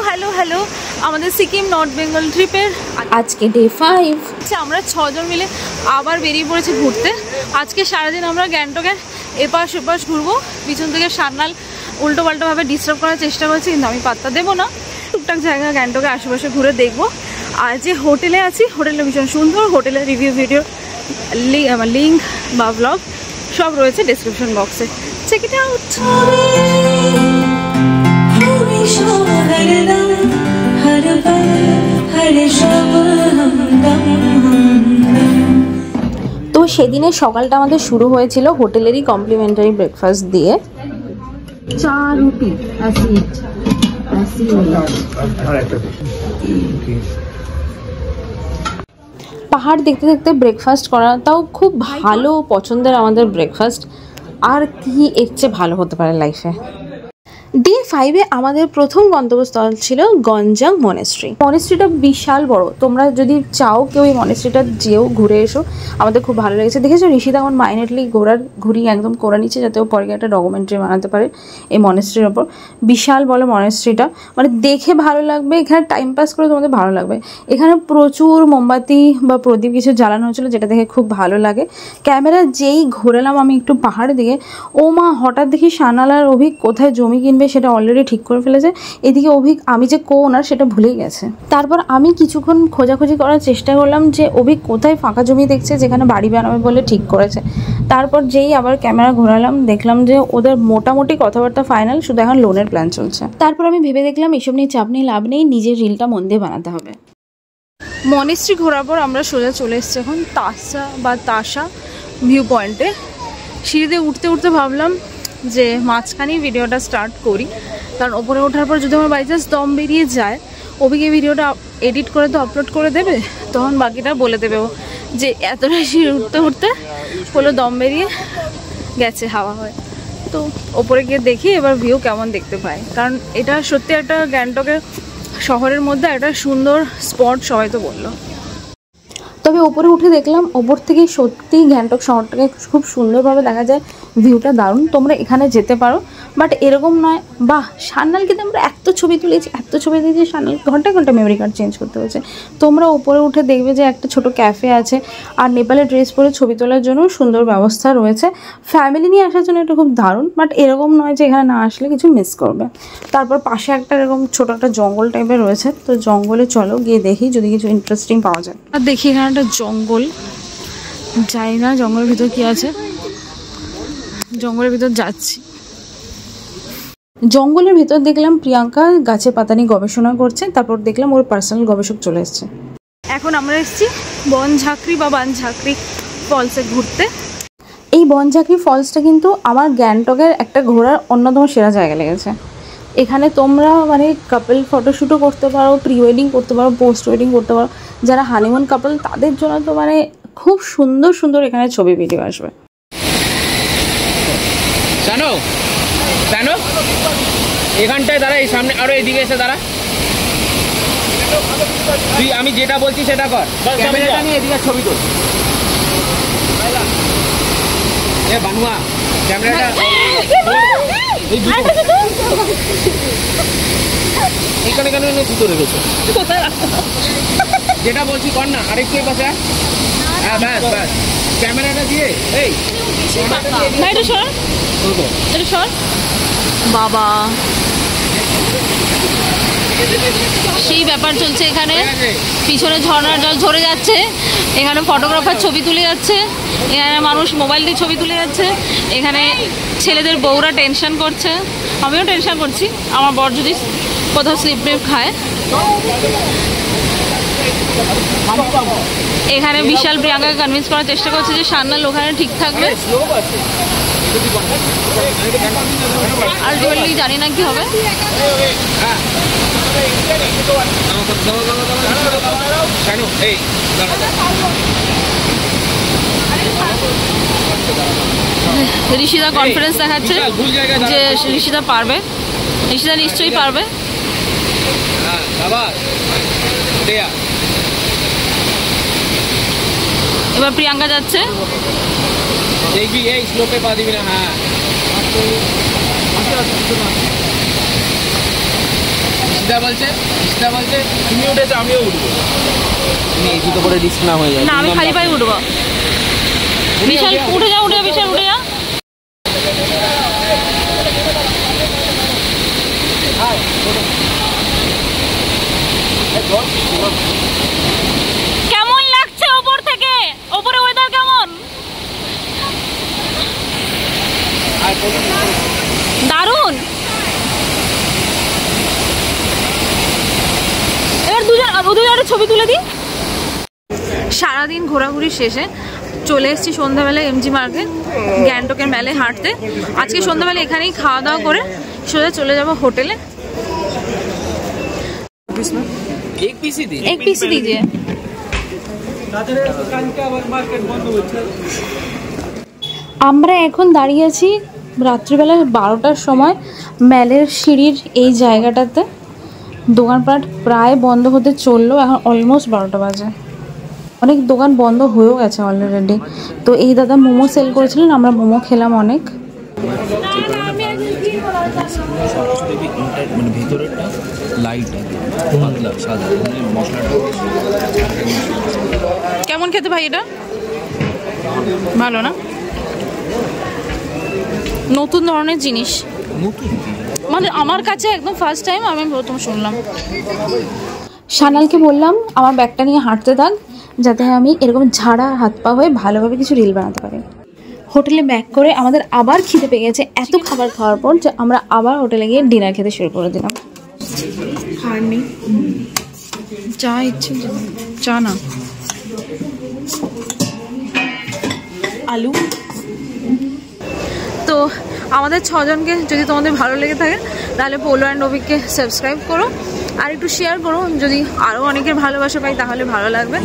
Hello hello আমাদের Sikkim north Bengal ট্রিপের আজকে ডে 5। আমরা 6 জন মিলে আবার বেরিয়ে পড়েছি ঘুরতে। আজকে সারাদিন আমরা গ্যাংটকের এপাশ ওপাশ ঘুরবো। পিছন থেকে সান্নাল উল্টো পাল্টোভাবে ডিস্টার্ব করার চেষ্টা করছি, কিন্তু আমি পাত্তা দেবো না। টুকটাক জায়গা গ্যাংটকের আশেপাশে ঘুরে দেখবো। আর যে হোটেলে আছি, হোটেলটা ভীষণ সুন্দর। হোটেলের রিভিউ ভিডিও লিঙ্ক বা ব্লগ সব রয়েছে ডেসক্রিপশন বক্সে। Check it out. তো সেদিনের সকালটা আমাদের শুরু হয়েছিল হোটেলেরই কমপ্লিমেন্টারি ব্রেকফাস্ট দিয়ে। চা রুটি পাহাড় দেখতে দেখতে ব্রেকফাস্ট করাটাও খুব ভালো পছন্দের আমাদের ব্রেকফাস্ট। আর কি এর চেয়ে ভালো হতে পারে লাইফে। ডে 5-এ আমাদের প্রথম গন্তব্যস্থল ছিল গঞ্জাং মনেস্ট্রি। মনেস্ট্রিটা বিশাল বড়। তোমরা যদি চাও কেউ এই মনেস্ট্রিটা যেও ঘুরে এসো, আমাদের খুব ভালো লেগেছে। দেখেছো ঋষিদা এখন মাইনেটলি ঘুরি একদম করে নিচ্ছে, যাতে ও পরে একটা ডকুমেন্টারি বানাতে পারে এই মনেস্ট্রির ওপর। বিশাল বড় মনেস্ট্রিটা, মানে দেখে ভালো লাগবে, এখানে টাইম পাস করে তোমাদের ভালো লাগবে। এখানে প্রচুর মোমবাতি বা প্রদীপ কিছু জ্বালানো হচ্ছিলো, যেটা দেখে খুব ভালো লাগে। ক্যামেরা যেই ঘোরালাম আমি একটু পাহাড়ের দিকে, ও মা হঠাৎ দেখি সানাল আর অভিক কোথায় জমি কিনবে সেটা অলরেডি ঠিক করে ফেলেছে। এদিকে অভিক আমি যে ওনার সেটা ভুলেই গেছে। তারপর আমি কিছুক্ষণ খোঁজাখুঁজি করার চেষ্টা করলাম যে অভিক কোথায় ফাঁকা জমি দেখছে যেখানে বাড়ি বানাবে বলে ঠিক করেছে। তারপর যেই আবার ক্যামেরা ঘোরালাম, দেখলাম যে ওদের মোটামুটি কথাবার্তা ফাইনাল, শুধু এখন লোনের প্ল্যান চলছে। তারপর আমি ভেবে দেখলাম এসব নিয়ে চাপ নেই, লাভ নেই, নিজের রিলটা মন দিয়ে বানাতে হবে। মনেস্ট্রি ঘোরার পর আমরা সোজা চলে এসেছি এখন তাসা ভিউ পয়েন্টে। সিঁড়িতে উঠতে উঠতে ভাবলাম যে মাঝখানেই ভিডিওটা স্টার্ট করি, কারণ ওপরে ওঠার পর যদি আমার বাই চান্স দম বেরিয়ে যায়, অভিকে ভিডিওটা এডিট করে তো আপলোড করে দেবে, তখন বাকিটা বলে দেবে ও যে এতটা সিঁড়ি উঠতে উঠতে হলো দম বেরিয়ে গেছে, হাওয়া হয়। তো ওপরে গিয়ে দেখি এবার ভিউ কেমন দেখতে পাই, কারণ এটা সত্যি একটা গ্যাংটকের শহরের মধ্যে একটা সুন্দর স্পট, সবাই তো বললো। তবে ওপরে উঠে দেখলাম ওপর থেকে সত্যিই গ্যাংটক শহরটাকে খুব সুন্দরভাবে দেখা যায়, ভিউটা দারুণ। তোমরা এখানে যেতে পারো, বাট এরকম নয় বাহ সান্নালকে আমরা এত ছবি তুলেছি সান্নাল ঘন্টায় ঘন্টা মেমোরি কার্ড চেঞ্জ করতে হয়েছে। তোমরা ওপরে উঠে দেখবে যে একটা ছোট ক্যাফে আছে, আর নেপালের ড্রেস পরে ছবি তোলার জন্য সুন্দর ব্যবস্থা রয়েছে। ফ্যামিলি নিয়ে আসার জন্য এটা খুব দারুণ, বাট এরকম নয় যে এখানে না আসলে কিছু মিস করবে। তারপর পাশে একটা এরকম ছোটো একটা জঙ্গল টাইপের রয়েছে, তো জঙ্গলে চলো গিয়ে দেখি যদি কিছু ইন্টারেস্টিং পাওয়া যায়। আর দেখি এখানে একটা জঙ্গল, যাই না জঙ্গলের ভিতর কি আছে, জঙ্গলের ভিতর যাচ্ছি। জঙ্গলের ভিতর দেখলাম প্রিয়াঙ্কা গাছে পাতা নিয়ে গবেষণা করছে, তারপর দেখলাম ওর পার্সোনাল গবেষক চলে এসছে। এখন আমরা এসেছি বনঝাঁকড়ি বা বানঝাঁকড়ি ফলসে ঘুরতে। এই বনঝাঁকড়ি ফলসটা কিন্তু আমার গ্যাংটকের একটা ঘোরার অন্যতম সেরা জায়গা লেগেছে। এখানে তোমরা মানে কাপল ফটোশ্যুটও করতে পারো, প্রি ওয়েডিং করতে পারো, পোস্ট ওয়েডিং করতে পারো। যারা হানিমুন কাপল তাদের জন্য তো মানে খুব সুন্দর সুন্দর এখানে ছবি ভিডিও আসবে। জানো জানো এখানটায় দাঁড়া, এই সামনে আরো এদিকে এসে দাঁড়া। তুই আমি যেটা বলছি সেটা কর, ক্যামেরাটা নিয়ে এদিকে ছবি তোল। এ বানুয়া ক্যামেরাটা এখানে কেন জুতো রেখেছো? যেটা বলছি কর না, আরেকটু পাশে। হ্যাঁ ব্যাস ব্যাস, ক্যামেরাটা দিয়ে এই বাবা সেই ব্যাপার চলছে এখানে। পিছনে ঝর্ণার জল ঝরে যাচ্ছে, এখানে ফটোগ্রাফার ছবি তুলে যাচ্ছে, এখানে মানুষ মোবাইল দিয়ে ছবি তুলে যাচ্ছে, এখানে ছেলেদের বউরা টেনশন করছে, আমিও টেনশন করছি আমার বর যদি কোথাও স্লিপ টিপ খায়। এখানে বিশাল প্রিয়াঙ্কাকে কনভিন্স করার চেষ্টা করছে যে সান্নাল ওখানে ঠিক থাকবে। আলটিমেটলি জানি না কি হবে। ঋষিদা কনফিডেন্স দেখাচ্ছে যে ঋষিদা পারবে, ঋষিদা নিশ্চয়ই পারবে। এবার প্রিয়াঙ্কা যাচ্ছে, দেখবি এই স্লোপে পা দিবি না। হ্যাঁ বলছে তুমি উঠেছো আমিও উঠবো। তুমি এই জুতো করে রিস্ক না হয়ে যায়। না আমি খালি পায়ে উঠবো। বিশাল উঠে যা বিশাল উঠে যা। কেমন লাগছে ওপর থেকে? ওপরে ওয়েদার কেমন? দারুণ। এবার দুজন ছবি তুলে দিই। সারাদিন ঘোরাঘুরি শেষে চলে এসেছি সন্ধ্যাবেলায় এমজি মার্কেট, গ্যাংটকের মেলায় হাঁটতে। আজকে সন্ধ্যাবেলা এখানেই খাওয়া দাওয়া করে সোজা চলে যাব হোটেলে। এক পিসি দিজিয়ে। আমরা এখন দাঁড়িয়ে আছি রাত্রিবেলা 12টার সময় মেলের সিঁড়ির এই জায়গাটাতে। দোকানপাট প্রায় বন্ধ হতে চললো, এখন অলমোস্ট 12টা বাজে। অনেক দোকান বন্ধ হয়েও গেছে অলরেডি। তো এই দাদা মোমো সেল করেছিলেন, আমরা মোমো খেলাম অনেক। মানে ভেতরেরটা লাইট পাতলা সাদা, মানে মশলাটা কেমন খেতে ভাই? এটা ভালো না? নতুন ধরনের জিনিস, মানে আমার কাছে একদম ফার্স্ট টাইম আমি প্রথম শুনলাম। সানালকে বললাম আমার ব্যাগটা নিয়ে হাঁটতে থাক, যাতে আমি এরকম ঝাড়া হাত পা হয়ে ভালোভাবে কিছু রিল বানাতে পারি। হোটেলে ব্যাক করে আমাদের আবার খিদে পেয়ে গেছে এত খাবার খাওয়ার পর, যে আমরা আবার হোটেলে গিয়ে ডিনার খেতে শুরু করে দিলাম। খাওয়ার নেই, চা ইচ্ছে চা না, আলু। তো আমাদের 6 জনকে যদি তোমাদের ভালো লেগে থাকে তাহলে পোলো অ্যান্ড অভিককে সাবস্ক্রাইব করো আর একটু শেয়ার করো। যদি আরও অনেকের ভালোবাসা পাই তাহলে ভালো লাগবে।